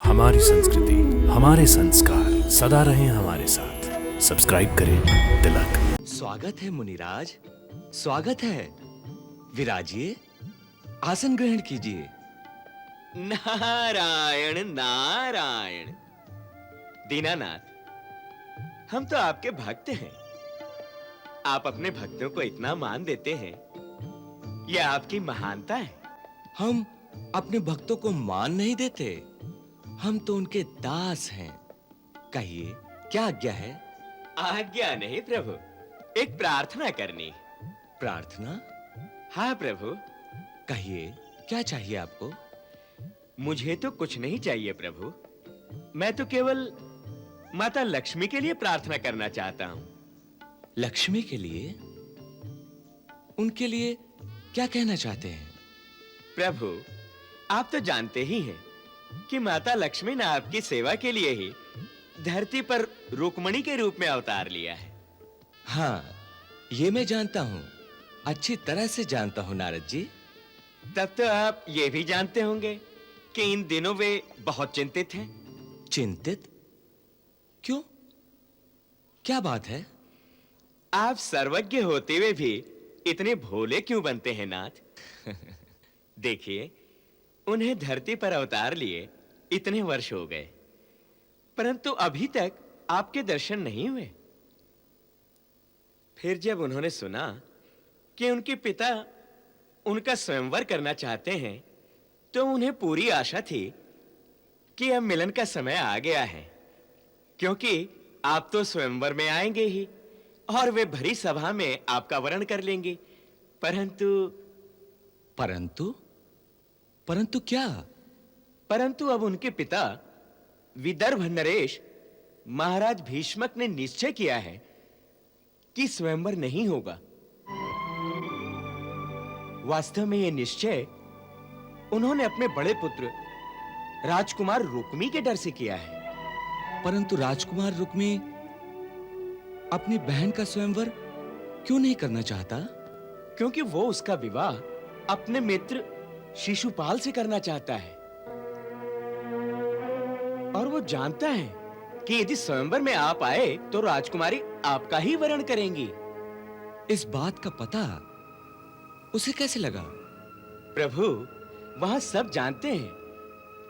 हमारी संस्कृति, हमारे संस्कार सदा रहें हमारे साथ। सब्सक्राइब करें तिलक। स्वागत है मुनिराज, स्वागत है। विराजिए, आसन ग्रहण कीजिए। नारायण नारायण। दीनानाथ, हम तो आपके भक्त हैं। आप अपने भक्तों को इतना मान देते हैं, यह आपकी महानता है। हम अपने भक्तों को मान नहीं देते, हम तो उनके दास हैं। कहिए, क्या आज्ञा है? आज्ञा नहीं प्रभु, एक प्रार्थना करनी। प्रार्थना? हाँ प्रभु। कहिए, क्या चाहिए आपको? मुझे तो कुछ नहीं चाहिए प्रभु, मैं तो केवल माता लक्ष्मी के लिए प्रार्थना करना चाहता हूँ। लक्ष्मी के लिए? उनके लिए क्या कहना चाहते हैं? प्रभु, आप तो जानते ही हैं कि माता लक्ष्मी ने आपकी सेवा के लिए ही धरती पर रुक्मणी के रूप में अवतार लिया है। हाँ, ये मैं जानता हूँ, अच्छी तरह से जानता हूँ नारद जी। तब तो आप ये भी जानते होंगे कि इन दिनों वे बहुत चिंतित हैं। चिंतित? क्यों? क्या बात है? आप सर्वज्ञ होते हुए भी इतने भोले क्यों बनते हैं नाथ? देखिए, उन्हें धरती पर अवतार लिए इतने वर्ष हो गए, परंतु अभी तक आपके दर्शन नहीं हुए। फिर जब उन्होंने सुना कि उनके पिता उनका स्वयंवर करना चाहते हैं, तो उन्हें पूरी आशा थी कि अब मिलन का समय आ गया है, क्योंकि आप तो स्वयंवर में आएंगे ही और वे भरी सभा में आपका वरण कर लेंगे। परंतु क्या? परंतु अब उनके पिता विदर्भ नरेश महाराज भीष्मक ने निश्चय किया है कि स्वयंवर नहीं होगा। वास्तव में यह निश्चय उन्होंने अपने बड़े पुत्र राजकुमार रुक्मी के डर से किया है। परंतु राजकुमार रुक्मी अपनी बहन का स्वयंवर क्यों नहीं करना चाहता? क्योंकि वो उसका विवाह अपने मित्र शिशुपाल से करना चाहता है, और वो जानता है कि यदि स्वयंवर में आप आए तो राजकुमारी आपका ही वरण करेंगी। इस बात का पता उसे कैसे लगा? प्रभु, वहां सब जानते हैं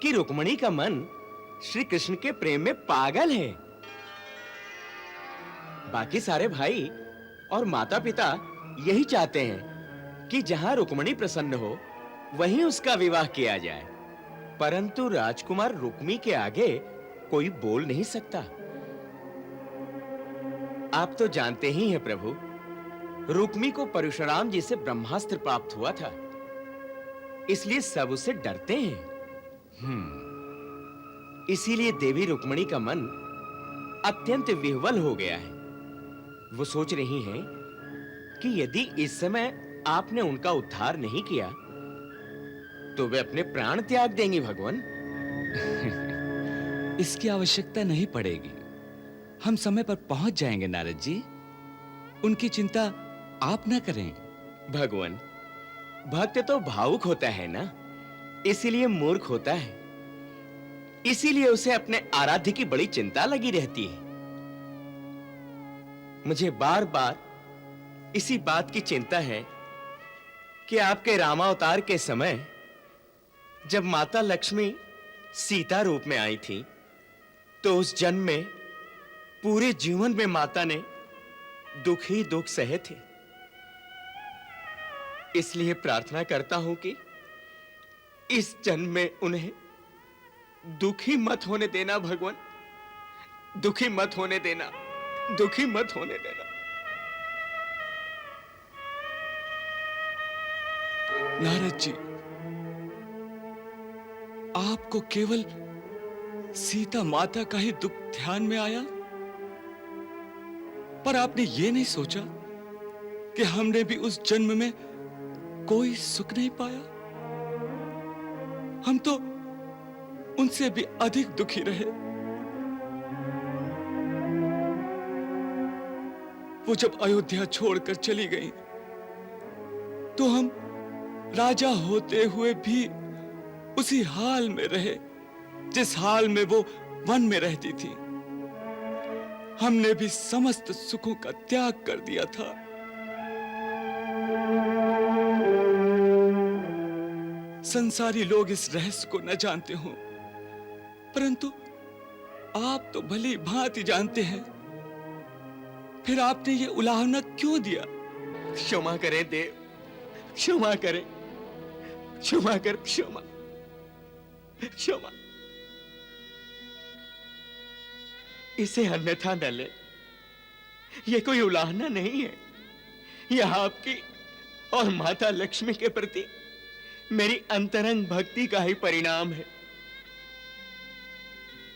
कि रुक्मणी का मन श्री कृष्ण के प्रेम में पागल है। बाकी सारे भाई और माता पिता यही चाहते हैं कि जहां रुक्मणी प्रसन्न हो वहीं उसका विवाह किया जाए, परंतु राजकुमार रुक्मी के आगे कोई बोल नहीं सकता। आप तो जानते ही हैं प्रभु, रुक्मी को परशुराम जी से ब्रह्मास्त्र प्राप्त हुआ था, इसलिए सब उससे डरते हैं। इसीलिए देवी रुक्मणी का मन अत्यंत विह्वल हो गया है। वो सोच रही हैं कि यदि इस समय आपने उनका उद्धार नहीं किया तो वे अपने प्राण त्याग देंगी। भगवान, इसकी आवश्यकता नहीं पड़ेगी, हम समय पर पहुंच जाएंगे नारद जी, उनकी चिंता आप ना करें। भगवान, भक्त तो भावुक होता है ना, इसीलिए मूर्ख होता है, इसीलिए उसे अपने आराध्य की बड़ी चिंता लगी रहती है। मुझे बार-बार इसी बात की चिंता है कि आपके रामावतार के समय जब माता लक्ष्मी सीता रूप में आई थी, तो उस जन्म में पूरे जीवन में माता ने दुख ही दुख सहे थे। इसलिए प्रार्थना करता हूं कि इस जन्म में उन्हें दुखी मत होने देना। भगवान, दुखी मत होने देना, दुखी मत होने देना। नारद जी, आपको केवल सीता माता का ही दुख ध्यान में आया, पर आपने ये नहीं सोचा कि हमने भी उस जन्म में कोई सुख नहीं पाया। हम तो उनसे भी अधिक दुखी रहे। वो जब अयोध्या छोड़कर चली गई, तो हम राजा होते हुए भी उसी हाल में रहे। जिस हाल में वो वन में रहती थी, हमने भी समस्त सुखों का त्याग कर दिया था। संसारी लोग इस रहस्य को न जानते हो, परंतु आप तो भली भांति जानते हैं। फिर आपने ये उलाहना क्यों दिया? क्षमा करें देव, क्षमा करें, क्षमा कर, क्षमा, क्षमा। इसे अन्यथा न ले, ये कोई उलाहना नहीं है। यह आपकी और माता लक्ष्मी के प्रति मेरी अंतरंग भक्ति का ही परिणाम है।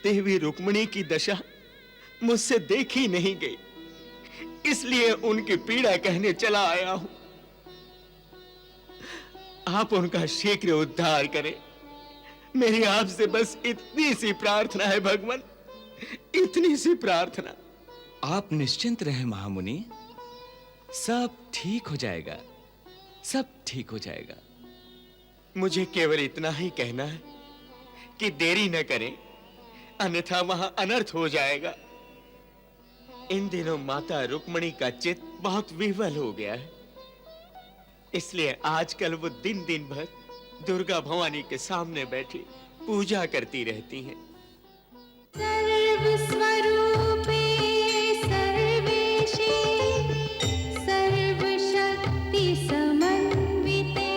देवी रुक्मिणी की दशा मुझसे देखी नहीं गई, इसलिए उनकी पीड़ा कहने चला आया हूं। आप उनका शीघ्र उद्धार करें, मेरी आपसे बस इतनी सी प्रार्थना है भगवान, इतनी सी प्रार्थना। आप निश्चिंत रहें महामुनि, सब ठीक हो जाएगा, सब ठीक हो जाएगा। मुझे केवल इतना ही कहना है कि देरी न करें, अन्यथा वहां अनर्थ हो जाएगा। इन दिनों माता रुक्मिणी का चित्त बहुत विह्वल हो गया है, इसलिए आजकल वो दिन दिन भर दुर्गा भवानी के सामने बैठी पूजा करती रहती हैं। सर्वस्वरूपे सर्वेशे सर्वशक्ति समन्विते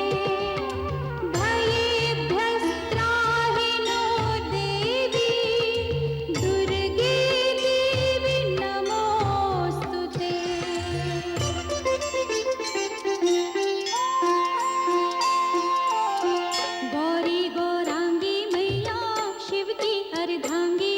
भयेभ्यस्त्राहि नो देवी दुर्गे देवी नमोस्तुते। गौरी गौरांगी मैया शिव की अर्धांगी